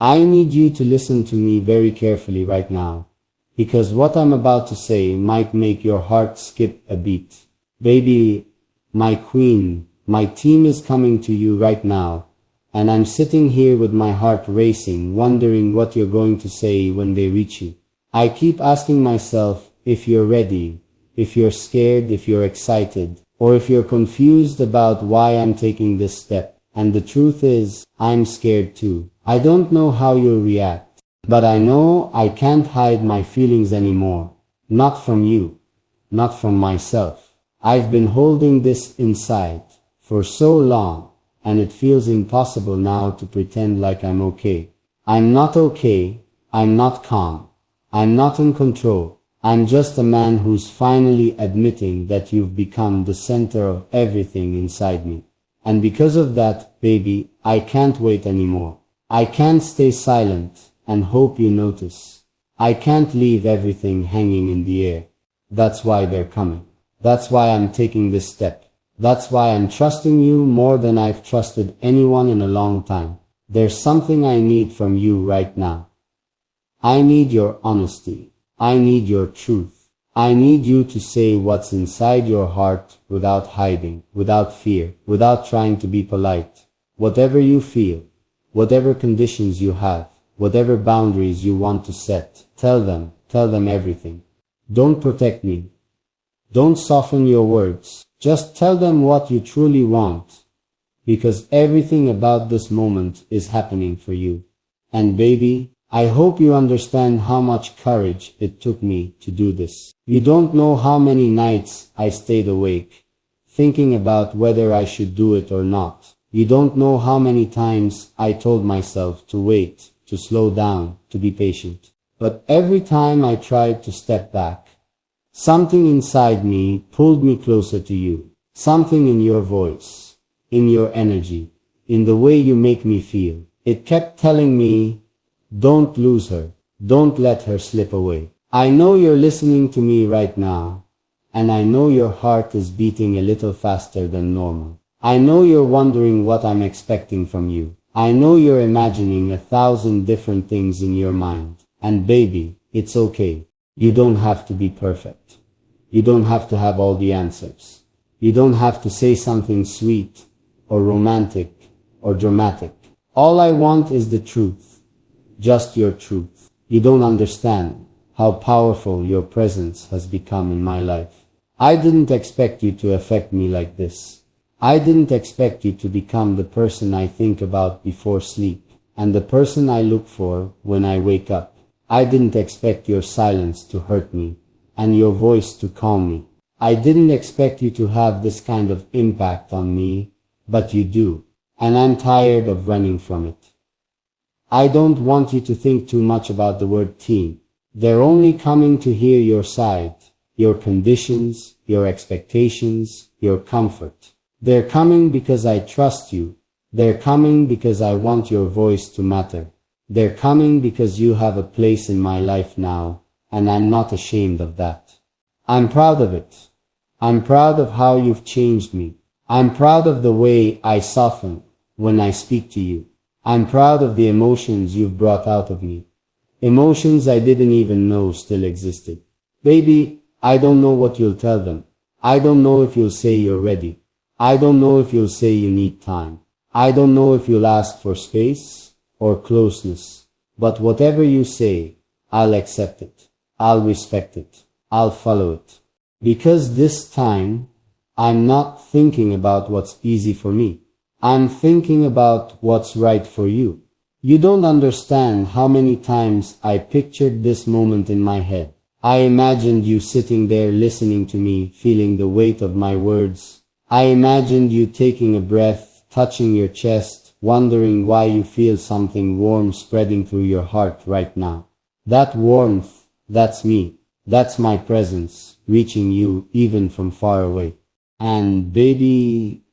I need you to listen to me very carefully right now, because what I'm about to say might make your heart skip a beat. Baby, my queen, my team is coming to you right now, and I'm sitting here with my heart racing, wondering what you're going to say when they reach you. I keep asking myself if you're ready, if you're scared, if you're excited, or if you're confused about why I'm taking this step. And the truth is, I'm scared too. I don't know how you'll react, but I know I can't hide my feelings anymore. Not from you, not from myself. I've been holding this inside for so long, and it feels impossible now to pretend like I'm okay. I'm not okay, I'm not calm, I'm not in control. I'm just a man who's finally admitting that you've become the center of everything inside me. And because of that, baby, I can't wait anymore. I can't stay silent and hope you notice. I can't leave everything hanging in the air. That's why they're coming. That's why I'm taking this step. That's why I'm trusting you more than I've trusted anyone in a long time. There's something I need from you right now. I need your honesty. I need your truth. I need you to say what's inside your heart without hiding, without fear, without trying to be polite. Whatever you feel, whatever conditions you have, whatever boundaries you want to set, tell them everything. Don't protect me. Don't soften your words. Just tell them what you truly want, because everything about this moment is happening for you. And baby, I hope you understand how much courage it took me to do this. You don't know how many nights I stayed awake, thinking about whether I should do it or not. You don't know how many times I told myself to wait, to slow down, to be patient. But every time I tried to step back, something inside me pulled me closer to you. Something in your voice, in your energy, in the way you make me feel. It kept telling me, don't lose her. Don't let her slip away. I know you're listening to me right now, and I know your heart is beating a little faster than normal. I know you're wondering what I'm expecting from you. I know you're imagining 1,000 different things in your mind. And baby, it's okay. You don't have to be perfect. You don't have to have all the answers. You don't have to say something sweet, or romantic, or dramatic. All I want is the truth. Just your truth. You don't understand how powerful your presence has become in my life. I didn't expect you to affect me like this. I didn't expect you to become the person I think about before sleep, and the person I look for when I wake up. I didn't expect your silence to hurt me, and your voice to calm me. I didn't expect you to have this kind of impact on me, but you do, and I'm tired of running from it. I don't want you to think too much about the word team. They're only coming to hear your side, your conditions, your expectations, your comfort. They're coming because I trust you. They're coming because I want your voice to matter. They're coming because you have a place in my life now, and I'm not ashamed of that. I'm proud of it. I'm proud of how you've changed me. I'm proud of the way I soften when I speak to you. I'm proud of the emotions you've brought out of me. Emotions I didn't even know still existed. Baby, I don't know what you'll tell them. I don't know if you'll say you're ready. I don't know if you'll say you need time. I don't know if you'll ask for space or closeness. But whatever you say, I'll accept it. I'll respect it. I'll follow it. Because this time, I'm not thinking about what's easy for me. I'm thinking about what's right for you. You don't understand how many times I pictured this moment in my head. I imagined you sitting there listening to me, feeling the weight of my words. I imagined you taking a breath, touching your chest, wondering why you feel something warm spreading through your heart right now. That warmth, that's me. That's my presence, reaching you even from far away. And baby,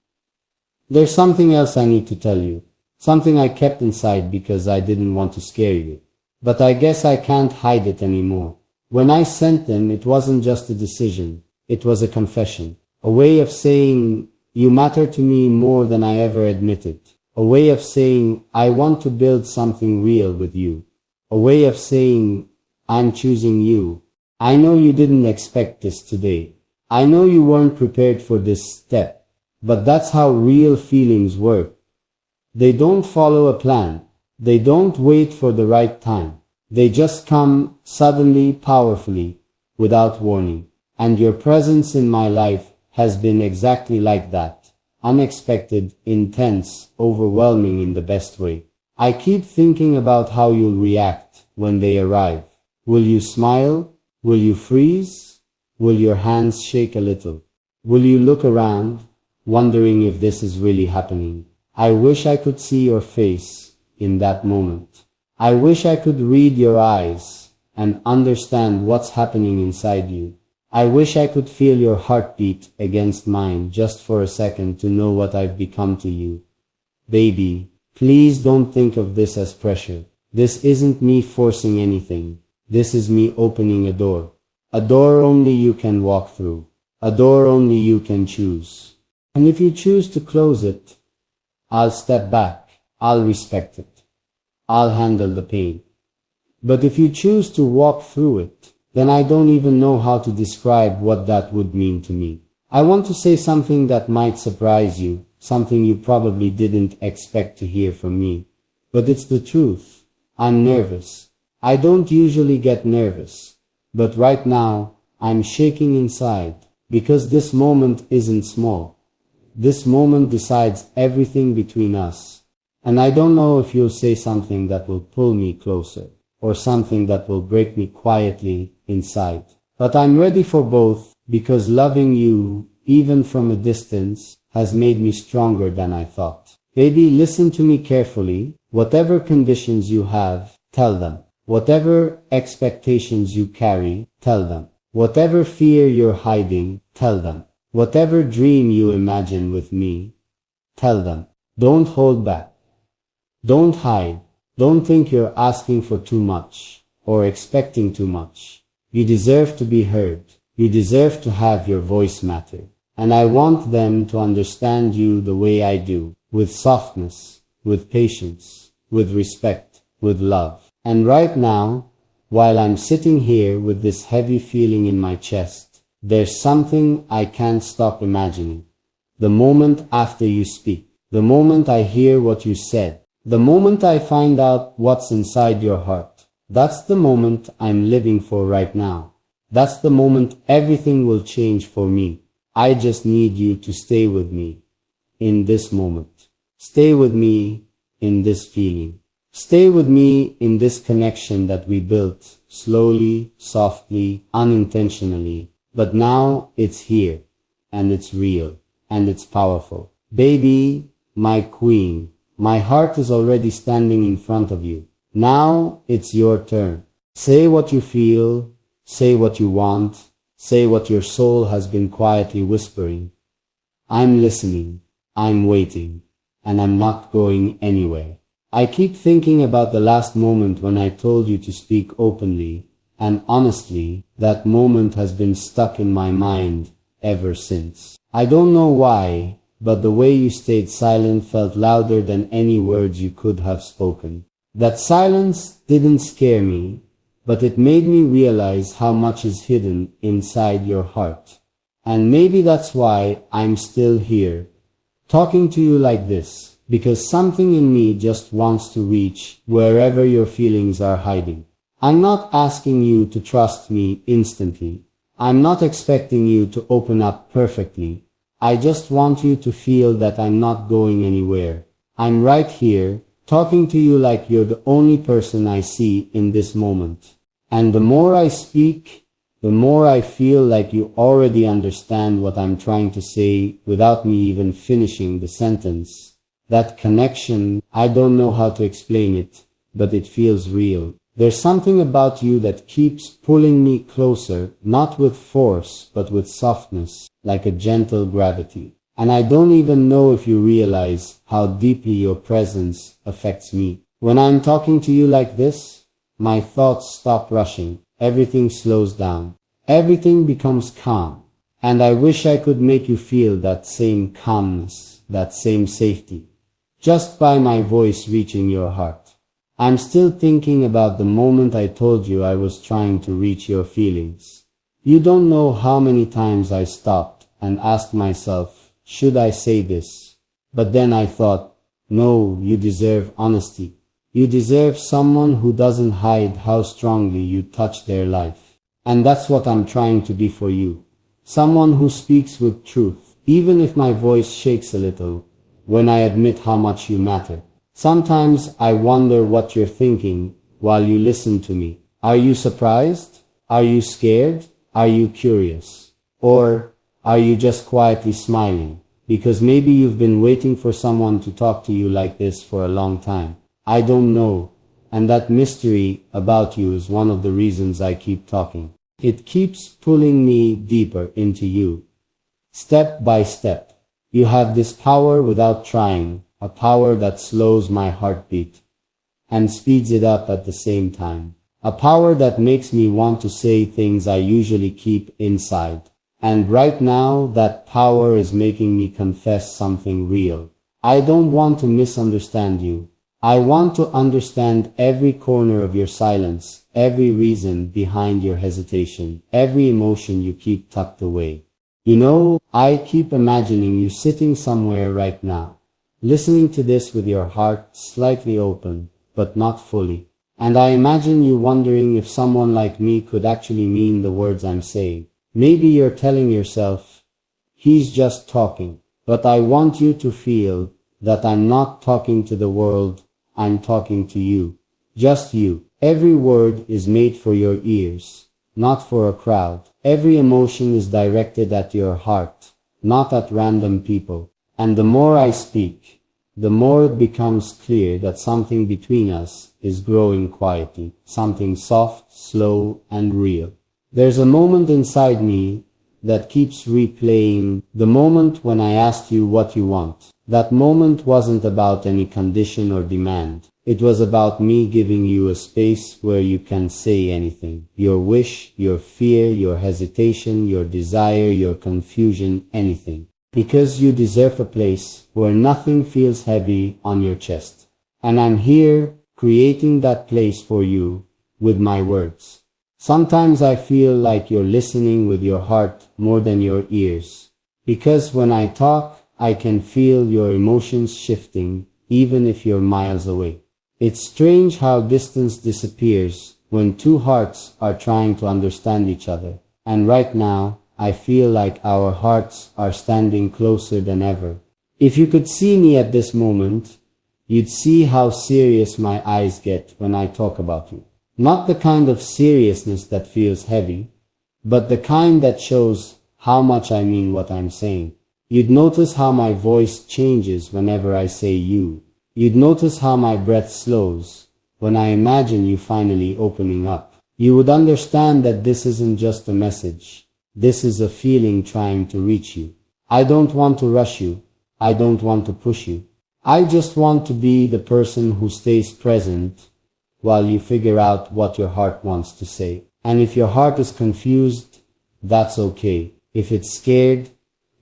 there's something else I need to tell you. Something I kept inside because I didn't want to scare you. But I guess I can't hide it anymore. When I sent them, it wasn't just a decision. It was a confession. A way of saying, you matter to me more than I ever admitted. A way of saying, I want to build something real with you. A way of saying, I'm choosing you. I know you didn't expect this today. I know you weren't prepared for this step. But that's how real feelings work. They don't follow a plan. They don't wait for the right time. They just come suddenly, powerfully, without warning. And your presence in my life has been exactly like that. Unexpected, intense, overwhelming in the best way. I keep thinking about how you'll react when they arrive. Will you smile? Will you freeze? Will your hands shake a little? Will you look around, wondering if this is really happening? I wish I could see your face in that moment. I wish I could read your eyes and understand what's happening inside you. I wish I could feel your heartbeat against mine just for a second to know what I've become to you. Baby, please don't think of this as pressure. This isn't me forcing anything. This is me opening a door. A door only you can walk through. A door only you can choose. And if you choose to close it, I'll step back. I'll respect it. I'll handle the pain. But if you choose to walk through it, then I don't even know how to describe what that would mean to me. I want to say something that might surprise you, something you probably didn't expect to hear from me. But it's the truth. I'm nervous. I don't usually get nervous. But right now, I'm shaking inside, because this moment isn't small. This moment decides everything between us. And I don't know if you'll say something that will pull me closer, or something that will break me quietly inside. But I'm ready for both, because loving you, even from a distance, has made me stronger than I thought. Baby, listen to me carefully. Whatever conditions you have, tell them. Whatever expectations you carry, tell them. Whatever fear you're hiding, tell them. Whatever dream you imagine with me, tell them. Don't hold back. Don't hide. Don't think you're asking for too much or expecting too much. You deserve to be heard. You deserve to have your voice matter. And I want them to understand you the way I do, with softness, with patience, with respect, with love. And right now, while I'm sitting here with this heavy feeling in my chest, there's something I can't stop imagining. The moment after you speak, the moment I hear what you said, the moment I find out what's inside your heart, that's the moment I'm living for right now. That's the moment everything will change for me. I just need you to stay with me in this moment. Stay with me in this feeling. Stay with me in this connection that we built slowly, softly, unintentionally. But now it's here, and it's real, and it's powerful. Baby, my queen, my heart is already standing in front of you. Now it's your turn. Say what you feel, say what you want, say what your soul has been quietly whispering. I'm listening, I'm waiting, and I'm not going anywhere. I keep thinking about the last moment when I told you to speak openly, and honestly, that moment has been stuck in my mind ever since. I don't know why, but the way you stayed silent felt louder than any words you could have spoken. That silence didn't scare me, but it made me realize how much is hidden inside your heart. And maybe that's why I'm still here, talking to you like this, because something in me just wants to reach wherever your feelings are hiding. I'm not asking you to trust me instantly. I'm not expecting you to open up perfectly. I just want you to feel that I'm not going anywhere. I'm right here, talking to you like you're the only person I see in this moment. And the more I speak, the more I feel like you already understand what I'm trying to say without me even finishing the sentence. That connection, I don't know how to explain it, but it feels real. There's something about you that keeps pulling me closer, not with force, but with softness, like a gentle gravity. And I don't even know if you realize how deeply your presence affects me. When I'm talking to you like this, my thoughts stop rushing. Everything slows down. Everything becomes calm. And I wish I could make you feel that same calmness, that same safety. just by my voice reaching your heart. I'm still thinking about the moment I told you I was trying to reach your feelings. You don't know how many times I stopped and asked myself, should I say this? But then I thought, no, you deserve honesty. You deserve someone who doesn't hide how strongly you touch their life. And that's what I'm trying to be for you. Someone who speaks with truth, even if my voice shakes a little when I admit how much you matter. Sometimes I wonder what you're thinking while you listen to me. Are you surprised? Are you scared? Are you curious? Or are you just quietly smiling? Because maybe you've been waiting for someone to talk to you like this for a long time. I don't know. And that mystery about you is one of the reasons I keep talking. It keeps pulling me deeper into you. Step by step. You have this power without trying, a power that slows my heartbeat and speeds it up at the same time. A power that makes me want to say things I usually keep inside. And right now, that power is making me confess something real. I don't want to misunderstand you. I want to understand every corner of your silence, every reason behind your hesitation, every emotion you keep tucked away. You know, I keep imagining you sitting somewhere right now, listening to this with your heart slightly open, but not fully. And I imagine you wondering if someone like me could actually mean the words I'm saying. Maybe you're telling yourself, he's just talking. But I want you to feel that I'm not talking to the world, I'm talking to you. Just you. Every word is made for your ears, not for a crowd. Every emotion is directed at your heart, not at random people. And the more I speak, the more it becomes clear that something between us is growing quietly, something soft, slow, and real. There's a moment inside me that keeps replaying, the moment when I asked you what you want. That moment wasn't about any condition or demand. It was about me giving you a space where you can say anything. Your wish, your fear, your hesitation, your desire, your confusion, anything. Because you deserve a place where nothing feels heavy on your chest. And I'm here creating that place for you with my words. Sometimes I feel like you're listening with your heart more than your ears. Because when I talk, I can feel your emotions shifting, even if you're miles away. It's strange how distance disappears when two hearts are trying to understand each other. And right now, I feel like our hearts are standing closer than ever. If you could see me at this moment, you'd see how serious my eyes get when I talk about you. Not the kind of seriousness that feels heavy, but the kind that shows how much I mean what I'm saying. You'd notice how my voice changes whenever I say you. You'd notice how my breath slows when I imagine you finally opening up. You would understand that this isn't just a message. This is a feeling trying to reach you. I don't want to rush you. I don't want to push you. I just want to be the person who stays present while you figure out what your heart wants to say. And if your heart is confused, that's okay. If it's scared,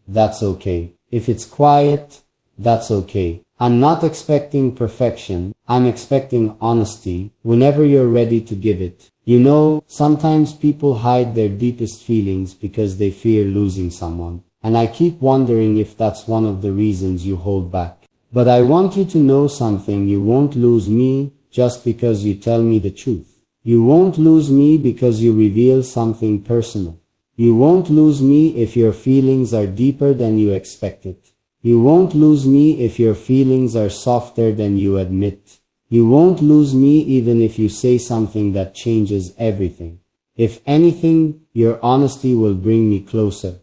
that's okay. If it's quiet, that's okay. I'm not expecting perfection. I'm expecting honesty whenever you're ready to give it. You know, sometimes people hide their deepest feelings because they fear losing someone. And I keep wondering if that's one of the reasons you hold back. But I want you to know something. You won't lose me just because you tell me the truth. You won't lose me because you reveal something personal. You won't lose me if your feelings are deeper than you expected. You won't lose me if your feelings are softer than you admit. You won't lose me even if you say something that changes everything. If anything, your honesty will bring me closer.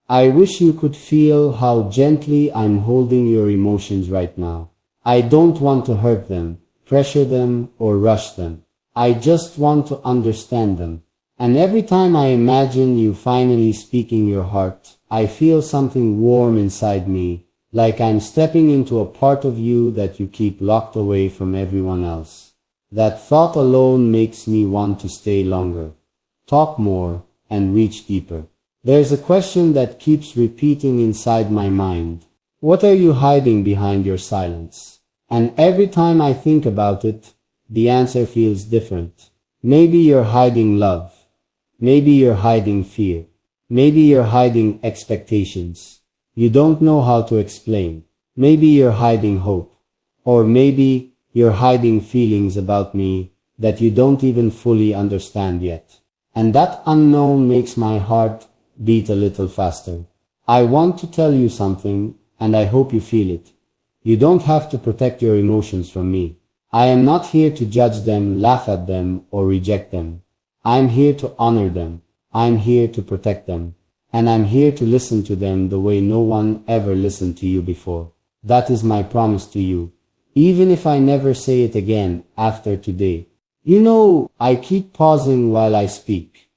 I wish you could feel how gently I'm holding your emotions right now. I don't want to hurt them, pressure them, or rush them. I just want to understand them. And every time I imagine you finally speaking your heart, I feel something warm inside me, like I'm stepping into a part of you that you keep locked away from everyone else. That thought alone makes me want to stay longer, talk more, and reach deeper. There's a question that keeps repeating inside my mind. What are you hiding behind your silence? And every time I think about it, the answer feels different. Maybe you're hiding love. Maybe you're hiding fear. Maybe you're hiding expectations you don't know how to explain. Maybe you're hiding hope. Or maybe you're hiding feelings about me that you don't even fully understand yet. And that unknown makes my heart beat a little faster. I want to tell you something, and I hope you feel it. You don't have to protect your emotions from me. I am not here to judge them, laugh at them, or reject them. I'm here to honor them. I'm here to protect them. And I'm here to listen to them the way no one ever listened to you before. That is my promise to you. Even if I never say it again after today. You know, I keep pausing while I speak,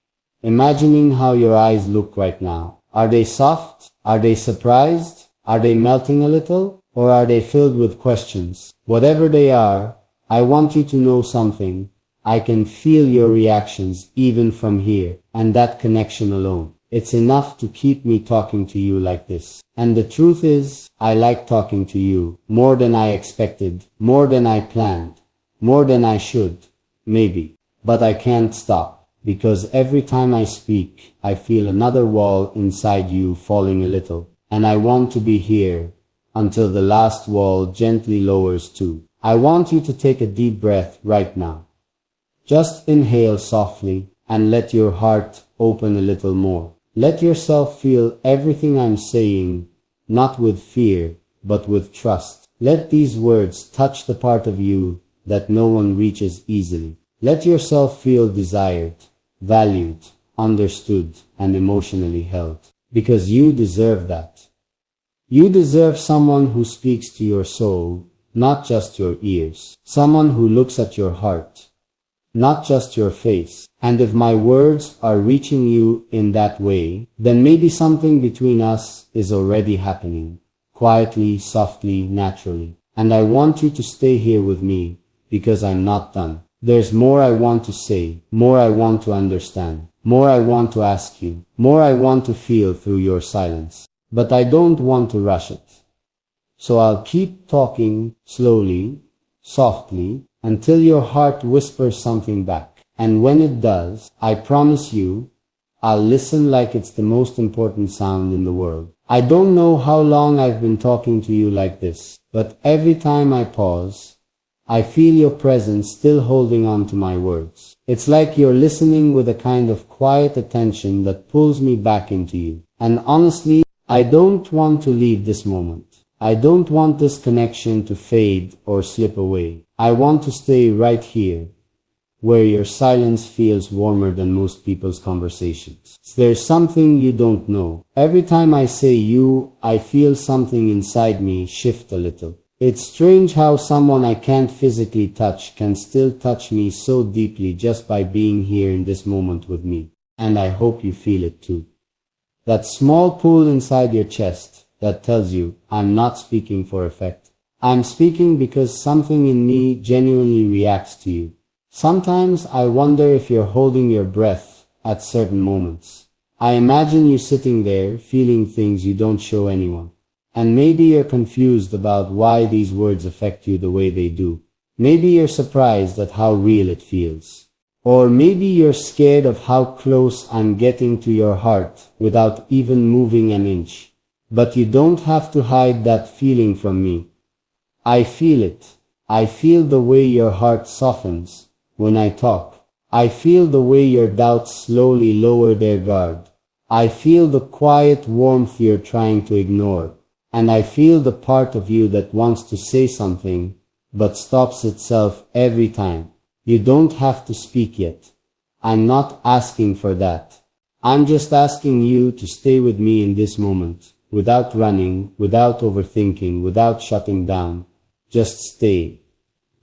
imagining how your eyes look right now. Are they soft? Are they surprised? Are they melting a little? Or are they filled with questions? Whatever they are, I want you to know something. I can feel your reactions even from here, and that connection alone. It's enough to keep me talking to you like this. And the truth is, I like talking to you more than I expected, more than I planned, more than I should, maybe. But I can't stop, because every time I speak, I feel another wall inside you falling a little. And I want to be here until the last wall gently lowers too. I want you to take a deep breath right now. Just inhale softly and let your heart open a little more. Let yourself feel everything I'm saying, not with fear, but with trust. Let these words touch the part of you that no one reaches easily. Let yourself feel desired, valued, understood, and emotionally held. Because you deserve that. You deserve someone who speaks to your soul, not just your ears. Someone who looks at your heart, not just your face. And if my words are reaching you in that way, then maybe something between us is already happening. Quietly, softly, naturally. And I want you to stay here with me, because I'm not done. There's more I want to say, more I want to understand, more I want to ask you, more I want to feel through your silence. But I don't want to rush it. So I'll keep talking slowly, softly, until your heart whispers something back. And when it does, I promise you, I'll listen like it's the most important sound in the world. I don't know how long I've been talking to you like this, but every time I pause, I feel your presence still holding on to my words. It's like you're listening with a kind of quiet attention that pulls me back into you. And honestly, I don't want to leave this moment. I don't want this connection to fade or slip away. I want to stay right here, where your silence feels warmer than most people's conversations. There's something you don't know. Every time I say you, I feel something inside me shift a little. It's strange how someone I can't physically touch can still touch me so deeply just by being here in this moment with me. And I hope you feel it too. That small pull inside your chest that tells you, I'm not speaking for effect. I'm speaking because something in me genuinely reacts to you. Sometimes I wonder if you're holding your breath at certain moments. I imagine you sitting there feeling things you don't show anyone. And maybe you're confused about why these words affect you the way they do. Maybe you're surprised at how real it feels. Or maybe you're scared of how close I'm getting to your heart without even moving an inch. But you don't have to hide that feeling from me. I feel it. I feel the way your heart softens when I talk. I feel the way your doubts slowly lower their guard. I feel the quiet warmth you're trying to ignore. And I feel the part of you that wants to say something, but stops itself every time. You don't have to speak yet. I'm not asking for that. I'm just asking you to stay with me in this moment, without running, without overthinking, without shutting down. Just stay.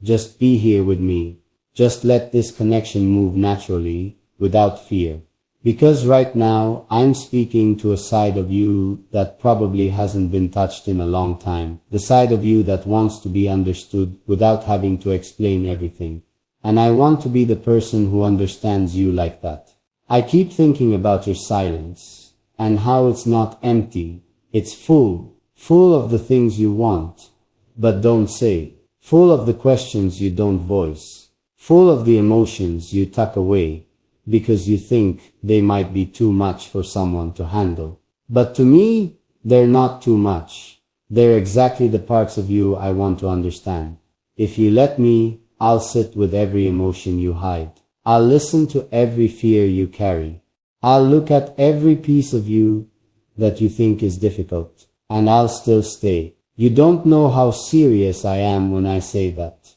Just be here with me. Just let this connection move naturally, without fear. Because right now, I'm speaking to a side of you that probably hasn't been touched in a long time. The side of you that wants to be understood without having to explain everything. And I want to be the person who understands you like that. I keep thinking about your silence, and how it's not empty. It's full of the things you want, but don't say. full of the questions you don't voice, full of the emotions you tuck away, because you think they might be too much for someone to handle. But to me, they're not too much. They're exactly the parts of you I want to understand. If you let me, I'll sit with every emotion you hide. I'll listen to every fear you carry. I'll look at every piece of you that you think is difficult, and I'll still stay. You don't know how serious I am when I say that.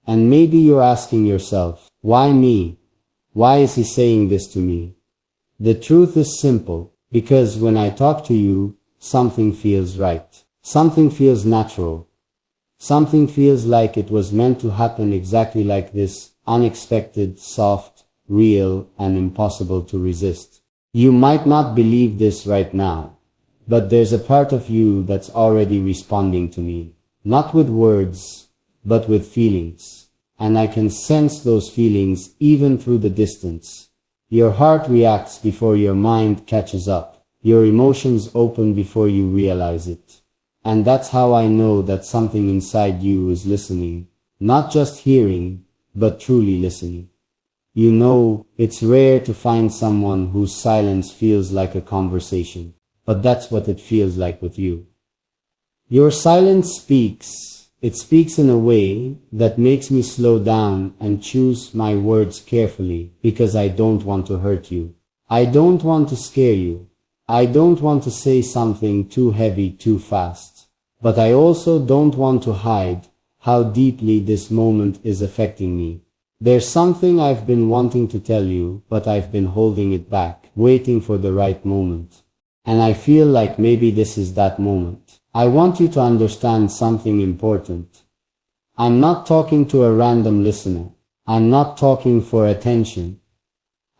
And maybe you're asking yourself, why me? Why is he saying this to me? The truth is simple, because when I talk to you, something feels right. Something feels natural. Something feels like it was meant to happen exactly like this, unexpected, soft, real, and impossible to resist. You might not believe this right now, but there's a part of you that's already responding to me, not with words, but with feelings. And I can sense those feelings even through the distance. Your heart reacts before your mind catches up. Your emotions open before you realize it. And that's how I know that something inside you is listening, not just hearing, but truly listening. You know, it's rare to find someone whose silence feels like a conversation, but that's what it feels like with you. Your silence speaks. It speaks in a way that makes me slow down and choose my words carefully, because I don't want to hurt you. I don't want to scare you. I don't want to say something too heavy too fast. But I also don't want to hide how deeply this moment is affecting me. There's something I've been wanting to tell you, but I've been holding it back, waiting for the right moment. And I feel like maybe this is that moment. I want you to understand something important. I'm not talking to a random listener. I'm not talking for attention.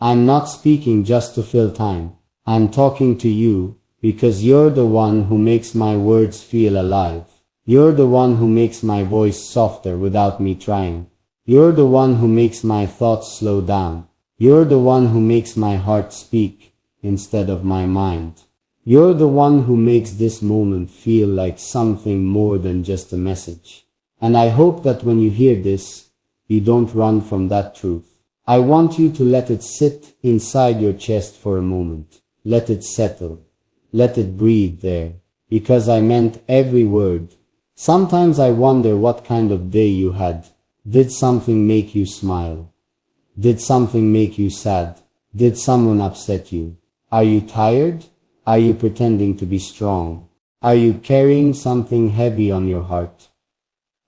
I'm not speaking just to fill time. I'm talking to you because you're the one who makes my words feel alive. You're the one who makes my voice softer without me trying. You're the one who makes my thoughts slow down. You're the one who makes my heart speak instead of my mind. You're the one who makes this moment feel like something more than just a message. And I hope that when you hear this, you don't run from that truth. I want you to let it sit inside your chest for a moment. Let it settle. Let it breathe there. Because I meant every word. Sometimes I wonder what kind of day you had. Did something make you smile? Did something make you sad? Did someone upset you? Are you tired? Are you pretending to be strong? Are you carrying something heavy on your heart?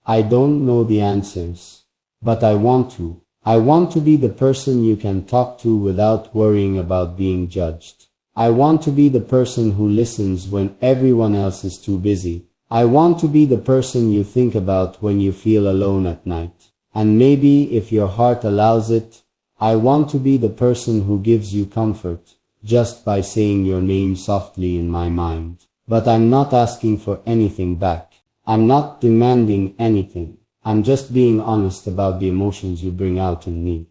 I don't know the answers, but I want to. I want to be the person you can talk to without worrying about being judged. I want to be the person who listens when everyone else is too busy. I want to be the person you think about when you feel alone at night. And maybe, if your heart allows it, I want to be the person who gives you comfort just by saying your name softly in my mind. But I'm not asking for anything back. I'm not demanding anything. I'm just being honest about the emotions you bring out in me.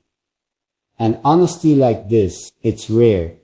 And honesty like this, it's rare.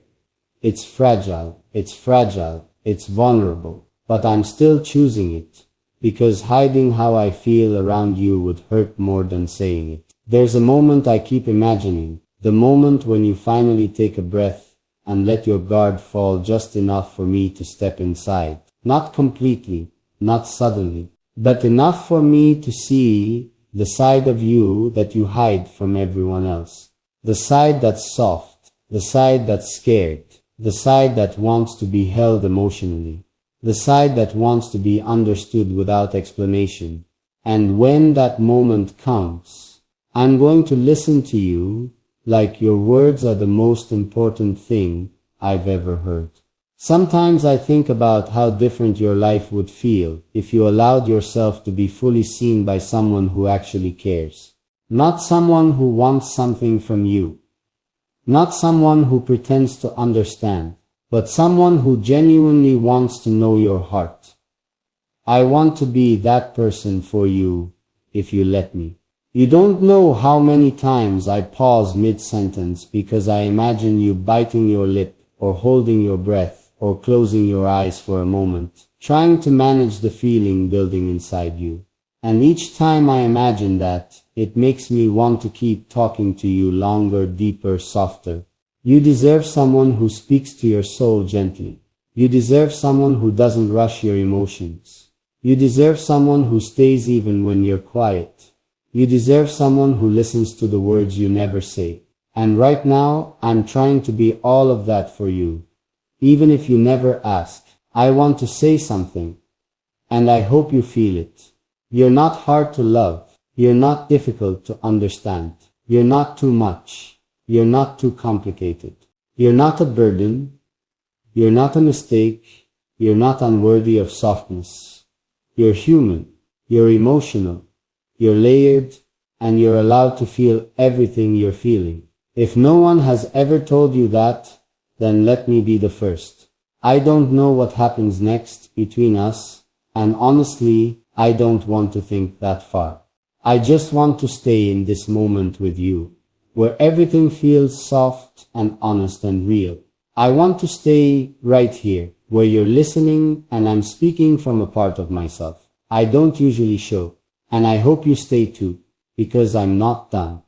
It's fragile. It's vulnerable. But I'm still choosing it. Because hiding how I feel around you would hurt more than saying it. There's a moment I keep imagining. The moment when you finally take a breath and let your guard fall just enough for me to step inside. Not completely, not suddenly, but enough for me to see the side of you that you hide from everyone else. The side that's soft, the side that's scared, the side that wants to be held emotionally, the side that wants to be understood without explanation. And when that moment comes, I'm going to listen to you like your words are the most important thing I've ever heard. Sometimes I think about how different your life would feel if you allowed yourself to be fully seen by someone who actually cares. Not someone who wants something from you. Not someone who pretends to understand, but someone who genuinely wants to know your heart. I want to be that person for you, if you let me. You don't know how many times I pause mid-sentence because I imagine you biting your lip or holding your breath or closing your eyes for a moment, trying to manage the feeling building inside you. And each time I imagine that, it makes me want to keep talking to you longer, deeper, softer. You deserve someone who speaks to your soul gently. You deserve someone who doesn't rush your emotions. You deserve someone who stays even when you're quiet. You deserve someone who listens to the words you never say. And right now, I'm trying to be all of that for you. Even if you never ask, I want to say something. And I hope you feel it. You're not hard to love. You're not difficult to understand. You're not too much. You're not too complicated. You're not a burden. You're not a mistake. You're not unworthy of softness. You're human. You're emotional. You're layered. And you're allowed to feel everything you're feeling. If no one has ever told you that, then let me be the first. I don't know what happens next between us, and honestly, I don't want to think that far. I just want to stay in this moment with you, where everything feels soft and honest and real. I want to stay right here, where you're listening and I'm speaking from a part of myself I don't usually show. And I hope you stay too, because I'm not done.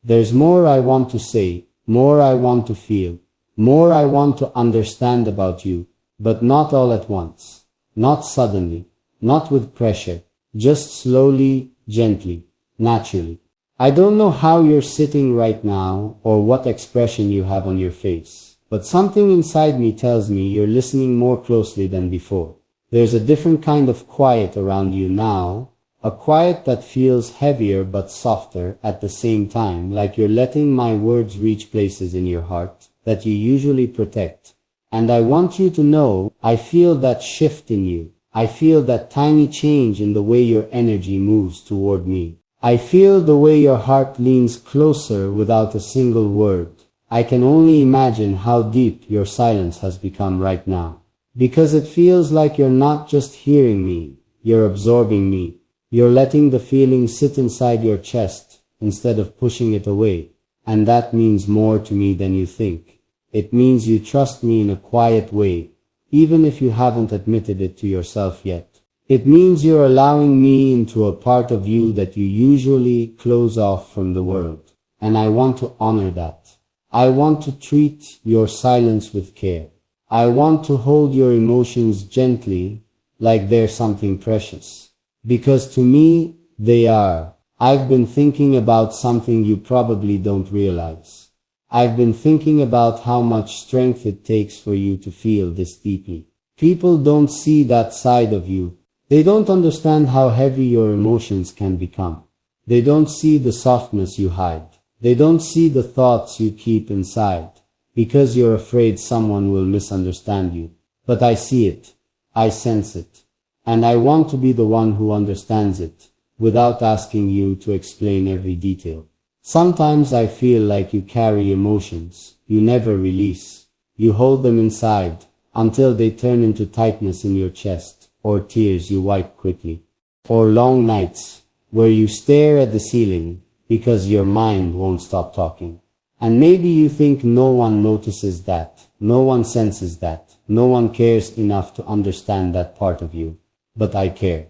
There's more I want to say, more I want to feel, more I want to understand about you, but not all at once, not suddenly, not with pressure, just slowly, gently, naturally. I don't know how you're sitting right now or what expression you have on your face, but something inside me tells me you're listening more closely than before. There's a different kind of quiet around you now, a quiet that feels heavier but softer at the same time, like you're letting my words reach places in your heart that you usually protect. And I want you to know, I feel that shift in you. I feel that tiny change in the way your energy moves toward me. I feel the way your heart leans closer without a single word. I can only imagine how deep your silence has become right now. Because it feels like you're not just hearing me, you're absorbing me. You're letting the feeling sit inside your chest instead of pushing it away. And that means more to me than you think. It means you trust me in a quiet way, even if you haven't admitted it to yourself yet. It means you're allowing me into a part of you that you usually close off from the world. And I want to honor that. I want to treat your silence with care. I want to hold your emotions gently, like they're something precious. Because to me, they are. I've been thinking about something you probably don't realize. I've been thinking about how much strength it takes for you to feel this deeply. People don't see that side of you. They don't understand how heavy your emotions can become. They don't see the softness you hide. They don't see the thoughts you keep inside, because you're afraid someone will misunderstand you. But I see it. I sense it. And I want to be the one who understands it, without asking you to explain every detail. Sometimes I feel like you carry emotions you never release. You hold them inside, until they turn into tightness in your chest, or tears you wipe quickly. Or long nights, where you stare at the ceiling, because your mind won't stop talking. And maybe you think no one notices that, no one senses that, no one cares enough to understand that part of you. But I care.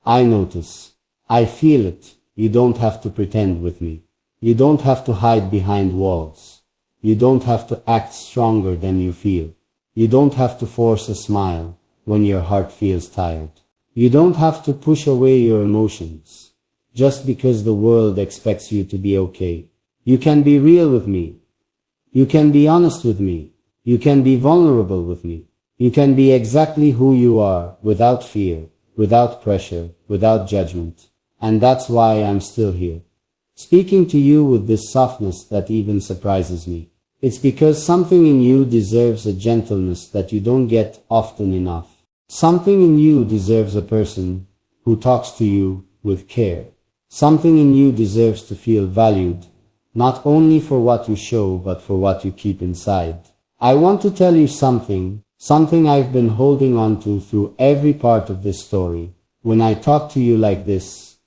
I notice. I feel it. You don't have to pretend with me. You don't have to hide behind walls. You don't have to act stronger than you feel. You don't have to force a smile when your heart feels tired. You don't have to push away your emotions just because the world expects you to be okay. You can be real with me. You can be honest with me. You can be vulnerable with me. You can be exactly who you are, without fear, without pressure, without judgment. And that's why I'm still here, speaking to you with this softness that even surprises me. It's because something in you deserves a gentleness that you don't get often enough. Something in you deserves a person who talks to you with care. Something in you deserves to feel valued, not only for what you show, but for what you keep inside. I want to tell you something I've been holding on to through every part of this story. When I talk to you like this,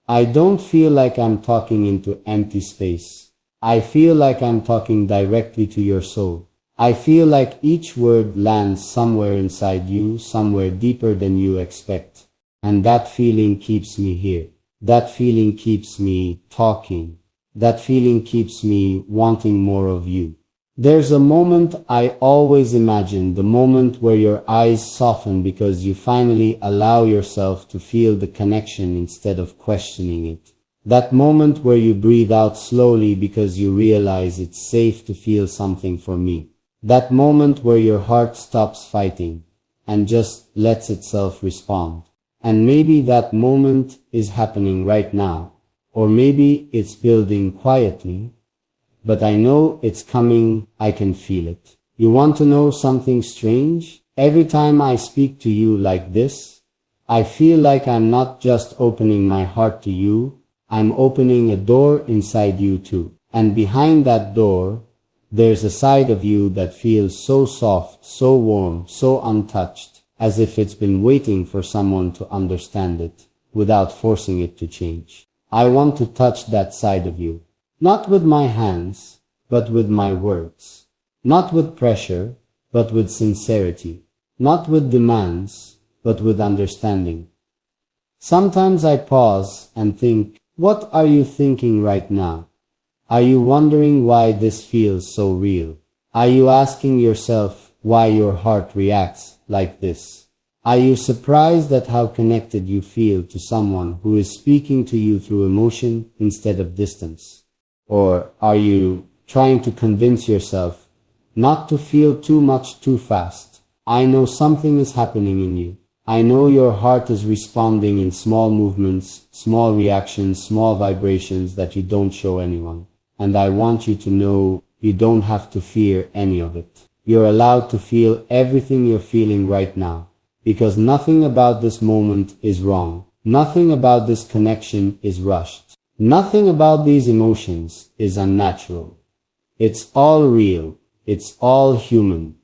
I don't feel like I'm talking into empty space. I feel like I'm talking directly to your soul. I feel like each word lands somewhere inside you, somewhere deeper than you expect. And that feeling keeps me here. That feeling keeps me talking. That feeling keeps me wanting more of you. There's a moment I always imagine, the moment where your eyes soften because you finally allow yourself to feel the connection instead of questioning it. That moment where you breathe out slowly because you realize it's safe to feel something for me. That moment where your heart stops fighting and just lets itself respond. And maybe that moment is happening right now, or maybe it's building quietly, but I know it's coming. I can feel it. You want to know something strange? Every time I speak to you like this, I feel like I'm not just opening my heart to you, I'm opening a door inside you too. And behind that door, there's a side of you that feels so soft, so warm, so untouched, as if it's been waiting for someone to understand it, without forcing it to change. I want to touch that side of you. Not with my hands, but with my words. Not with pressure, but with sincerity. Not with demands, but with understanding. Sometimes I pause and think, what are you thinking right now? Are you wondering why this feels so real? Are you asking yourself why your heart reacts like this? Are you surprised at how connected you feel to someone who is speaking to you through emotion instead of distance? Or are you trying to convince yourself not to feel too much too fast? I know something is happening in you. I know your heart is responding in small movements, small reactions, small vibrations that you don't show anyone. And I want you to know you don't have to fear any of it. You're allowed to feel everything you're feeling right now, because nothing about this moment is wrong. Nothing about this connection is rushed. Nothing about these emotions is unnatural. It's all real. It's all human.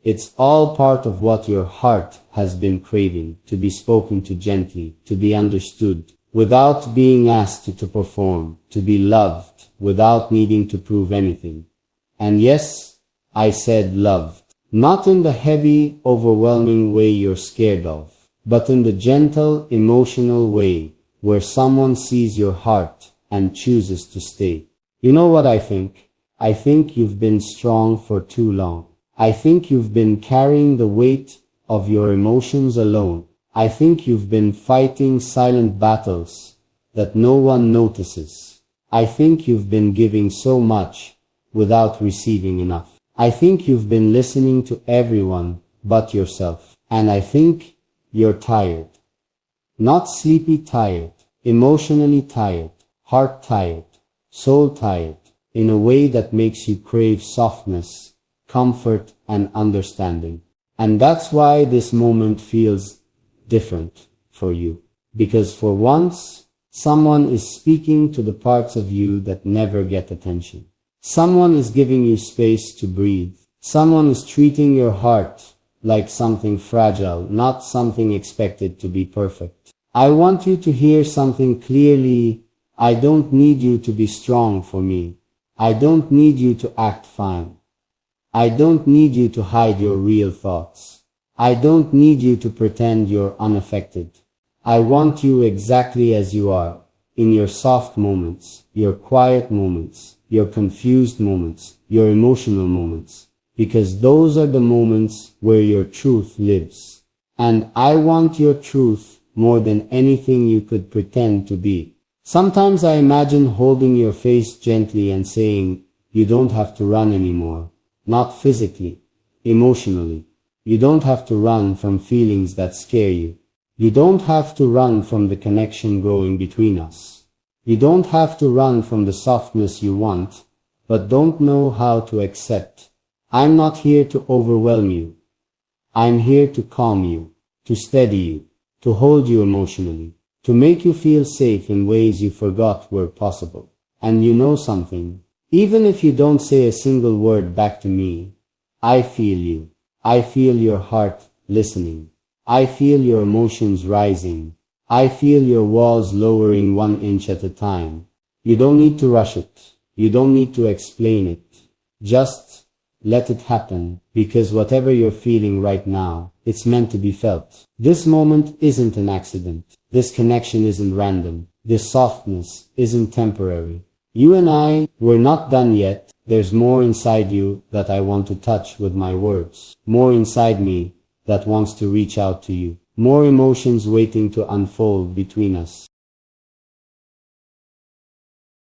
It's all part of what your heart has been craving, to be spoken to gently, to be understood, without being asked to perform, to be loved, without needing to prove anything. And yes, I said loved. Not in the heavy, overwhelming way you're scared of, but in the gentle, emotional way where someone sees your heart and chooses to stay. You know what I think? I think you've been strong for too long. I think you've been carrying the weight of your emotions alone. I think you've been fighting silent battles that no one notices. I think you've been giving so much without receiving enough. I think you've been listening to everyone but yourself. And I think you're tired. Not sleepy tired, emotionally tired, heart tired, soul tired, in a way that makes you crave softness, comfort, and understanding. And that's why this moment feels different for you. Because for once, someone is speaking to the parts of you that never get attention. Someone is giving you space to breathe. Someone is treating your heart like something fragile, not something expected to be perfect. I want you to hear something clearly. I don't need you to be strong for me. I don't need you to act fine. I don't need you to hide your real thoughts. I don't need you to pretend you're unaffected. I want you exactly as you are, in your soft moments, your quiet moments, your confused moments, your emotional moments, because those are the moments where your truth lives. And I want your truth more than anything you could pretend to be. Sometimes I imagine holding your face gently and saying, you don't have to run anymore. Not physically, emotionally. You don't have to run from feelings that scare you. You don't have to run from the connection growing between us. You don't have to run from the softness you want, but don't know how to accept. I'm not here to overwhelm you. I'm here to calm you, to steady you, to hold you emotionally, to make you feel safe in ways you forgot were possible. And you know something? Even if you don't say a single word back to me, I feel you. I feel your heart listening. I feel your emotions rising. I feel your walls lowering 1 inch at a time. You don't need to rush it. You don't need to explain it. Just let it happen, because whatever you're feeling right now, it's meant to be felt. This moment isn't an accident. This connection isn't random. This softness isn't temporary. You and I, we're not done yet. There's more inside you that I want to touch with my words. More inside me that wants to reach out to you. More emotions waiting to unfold between us.